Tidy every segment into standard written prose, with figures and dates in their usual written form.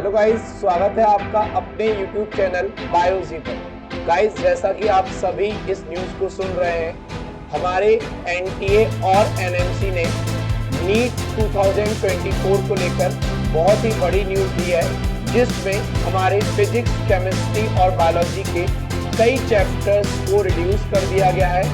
Hello guys, स्वागत है आपका अपने YouTube चैनल बायोजी पर। गाइस, जैसा कि आप सभी इस न्यूज़ को सुन रहे हैं, हमारे एनटीए और एनएमसी ने नीट 2024 को लेकर बहुत ही बड़ी न्यूज़ दी है, जिसमें हमारे फिजिक्स, केमिस्ट्री और बायोलॉजी के कई चैप्टर्स को रिड्यूस कर दिया गया है।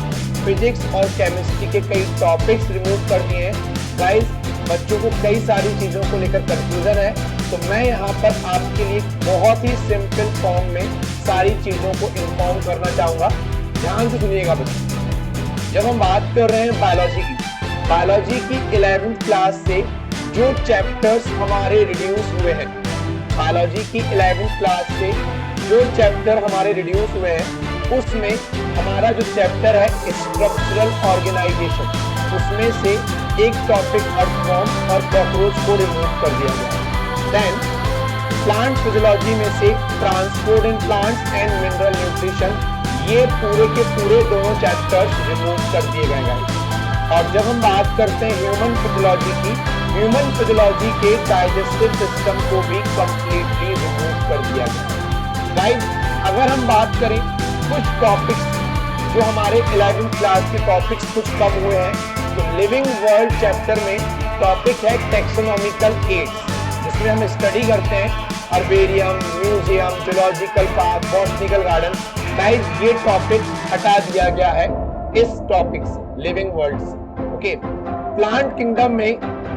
फिजिक्स और केमिस्ट्री के कई टॉपिक्स रिमूव कर दिए हैं। गाइस, बच्चों को कई सारी चीज़ों को लेकर कंफ्यूजन है, तो मैं यहाँ पर आपके लिए बहुत ही सिंपल फॉर्म में सारी चीज़ों को इन्फॉर्म करना चाहूँगा। ध्यान से सुनिएगा बच्चों। जब हम बात कर रहे हैं बायोलॉजी की 11th क्लास से जो चैप्टर्स हमारे रिड्यूस हुए हैं, बायोलॉजी की 11th क्लास से जो चैप्टर हमारे रिड्यूस हुए हैं, उसमें हमारा जो चैप्टर है स्ट्रक्चरल ऑर्गेनाइजेशन, उसमें से एक टॉपिक अर्थवॉर्म और कॉकरोच को रिमूव कर दिया गया। देन प्लांट फिजियोलॉजी में से transport in plants and mineral nutrition, ये पूरे के पूरे दोनों चैप्टर्स रिमूव कर दिए गए हैं। और जब हम बात करते हैं ह्यूमन फिजियोलॉजी के डाइजेस्टिव सिस्टम को भी कंप्लीटली रिमूव कर दिया गया। गाइस, अगर हम बात करें कुछ टॉपिक्स जो हमारे 11th क्लास के टॉपिक्स कुछ कम हुए हैं, तो लिविंग वर्ल्ड चैप्टर में टॉपिक है टेक्सोनॉमिकल एड्स, जिसमें हम स्टडी करते हैं herbarium, museum, zoological park, botanical garden. Guys, ये टॉपिक हटा दिया गया है इस टॉपिक से, लिविंग वर्ल्ड से। ओके, प्लांट किंगडम में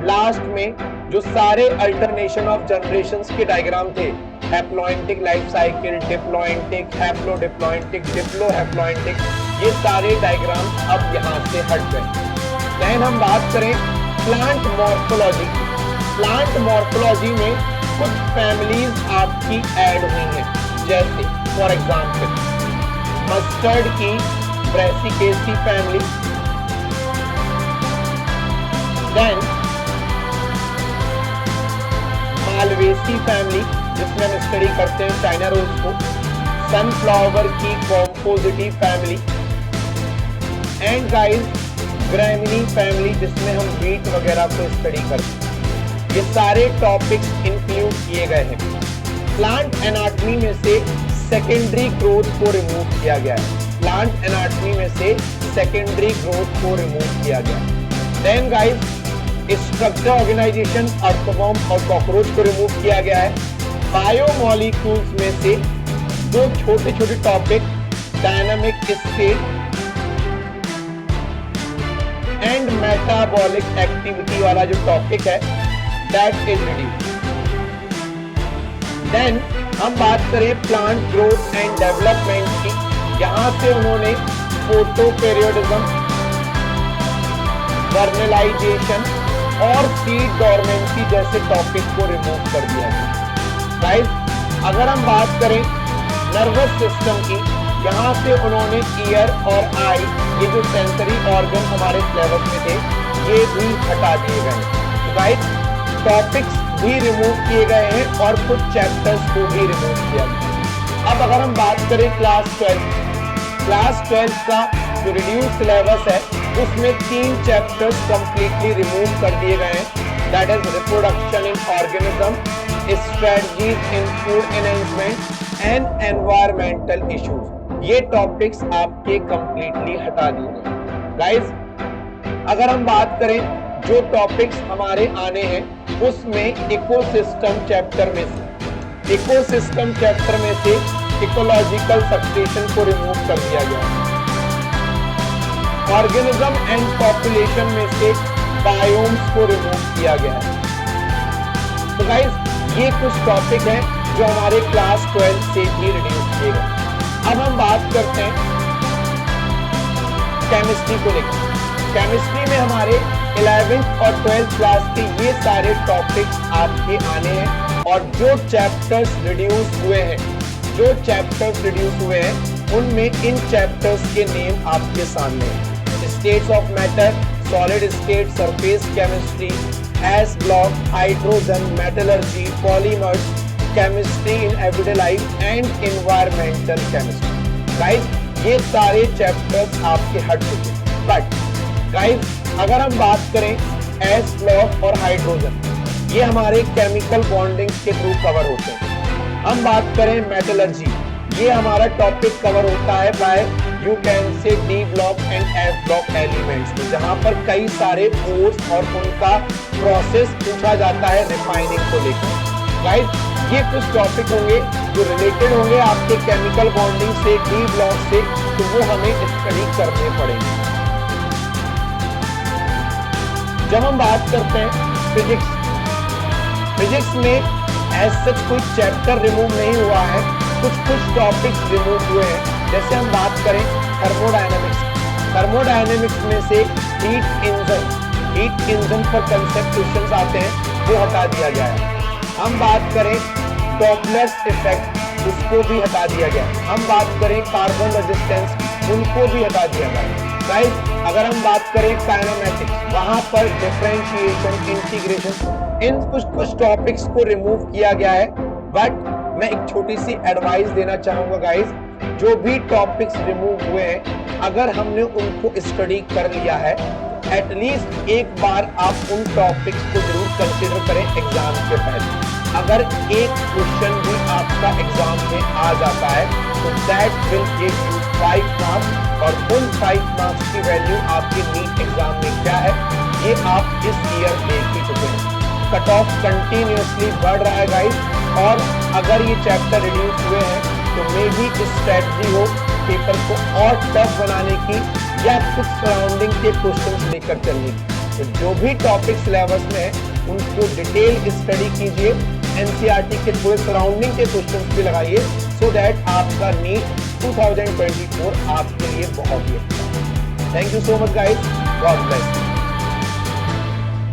लास्ट में जो सारे अल्टरनेशन ऑफ जनरेशंस के डायग्राम थे, हैप्लॉइंटिक लाइफ साइकिल, डिप्लॉइंटिक, हैप्लोडिप्लॉइंटिक, डिप्लोहैप्लॉइंटिक, ये सारे डायग्राम अब यहाँ से हट गए। देन हम बात करें प्लांट मॉर्फोलॉजी की। प्लांट मॉर्फोलॉजी में कुछ फैमिलीज आपकी ऐड हुई हैं, जैसे फॉर एग्जांपल मस्टर्ड की Brassicaceae family, then Malvaceae family, जिसमें हम स्टडी करते हैं चाइना रोज को, सनफ्लावर की compositae family, and guys gramineae family, जिसमें हम व्हीट वगैरह को स्टडी करते हैं। ये सारे टॉपिक्स इंक्लूड किए गए हैं। प्लांट एनाटॉमी में से सेकेंडरी ग्रोथ को रिमूव किया गया है। प्लांट एनाटॉमी में से सेकेंडरी ग्रोथ को रिमूव किया गया है। Then guys, structure organisation, earthworm और कॉकरोच को रिमूव किया गया है। बायोमॉलिक्यूल्स में से दो छोटे छोटे topic, dynamic state and metabolic activity वाला जो टॉपिक है, दैट इज रिड्यूस्ड। देन हम बात करें प्लांट ग्रोथ एंड डेवलपमेंट की, यहां से उन्होंने फोटो पेरियोडिज्म, वर्नलाइजेशन और सीड डोरमेंसी जैसे टॉपिक को रिमूव कर दिया गया। गाइस, अगर हम बात करें नर्वस सिस्टम की, यहाँ से उन्होंने ईयर और आई, ये जो सेंसरी ऑर्गन हमारे सिलेबस में थे, ये भी हटा दिए गए। तो गाइस, टॉपिक्स भी रिमूव किए गए हैं और कुछ चैप्टर्स को भी रिमूव किया गया। अब अगर हम बात करें क्लास 12 का जो रिड्यूस सिलेबस है, उसमें 3 चैप्टर्स कंप्लीटली रिमूव कर दिए गए हैं, that is reproduction in organism, strategies in food enhancement and environmental issues. ये टॉपिक्स आपके कंप्लीटली हटा दिए गए। गाइस, अगर हम बात करें जो टॉपिक्स हमारे आने हैं, उसमें इकोसिस्टम चैप्टर में से इकोलॉजिकल सक्सेशन को रिमूव कर दिया गया। ऑर्गेनिज्म एंड पॉपुलेशन में से बायोम्स को रिमूव किया गया है। तो गाइस, ये कुछ टॉपिक हैं जो हमारे क्लास 12 से भी रिड्यूस किए गए। अब हम बात करते हैं केमिस्ट्री को लेकर। केमिस्ट्री में हमारे 11th और 12th क्लास के ये सारे टॉपिक्स आपके आने हैं, और जो चैप्टर्स रिड्यूस हुए हैं उनमें इन चैप्टर्स के नेम आपके सामने हैं। States of matter, solid state, surface chemistry, S block, hydrogen, metallurgy, polymers, chemistry in everyday life and environmental chemistry. Guys, ये सारे चैप्टर्स आपके हट चुके हैं। बट गाइस, अगर हम बात करें एस ब्लॉक और हाइड्रोजन, ये हमारे केमिकल बॉन्डिंग के थ्रू कवर होते हैं। हम बात करें मेटलर्जी, ये हमारा टॉपिक कवर होता है by you can say D block and F block elements में, जहां पर कई सारे ओर्स और उनका प्रोसेस पूछा जाता है रिफाइनिंग को लेकर। गाइस, ये कुछ टॉपिक होंगे जो रिलेटेड होंगे आपके केमिकल बॉन्डिंग से, डी ब्लॉक से, तो वो हमें स्टडी करने पड़ेंगे। जब हम बात करते हैं फिजिक्स में एज सच कोई चैप्टर रिमूव नहीं हुआ है, कुछ टॉपिक्स रिमूव हुए हैं। जैसे हम बात करें थर्मोडायनेमिक्स में से हीट इंजन पर कंसेप्ट क्वेश्चंस आते हैं, वो हटा दिया गया है। हम बात करें डॉपलर्स इफेक्ट, उसको भी हटा दिया गया है। हम बात करें कार्बन रेजिस्टेंस, उनको भी हटा दिया गया है। गाइस, अगर हम बात करें काइनेमेटिक्स, वहां पर डिफरेंशिएशन, इंटीग्रेशन, इन कुछ टॉपिक्स को रिमूव किया गया है। बट मैं एक छोटी सी एडवाइस देना चाहूंगा गाइस, जो भी टॉपिक्स रिमूव हुए हैं, अगर हमने उनको स्टडी कर लिया है, एटलीस्ट एक बार आप उन टॉपिक्स को जरूर कंसीडर करें एग्जाम के पहले। अगर एक क्वेश्चन भी आपका एग्जाम में आ जाता है तो that will give you 5 marks, और उन 5 मार्क्स की वैल्यू आपके नीट एग्जाम में क्या है, ये आप इस ईयर देख ही चुके हैं। कट ऑफ कंटिन्यूसली बढ़ रहा है गाइस, और अगर ये चैप्टर रिड्यूस हुए हैं तो मे भी स्ट्रेटजी हो पेपर को और टफ बनाने की, या कुछ सराउंडिंग के क्वेश्चंस लेकर चलने की। तो जो भी टॉपिक सिलेबस में है उनको डिटेल स्टडी कीजिए, एनसीईआरटी के पूरे सराउंडिंग के क्वेश्चंस भी लगाइए, सो दैट आपका नीट 2024 आपके लिए बहुत ही अच्छा है। Thank you so much guys, God bless.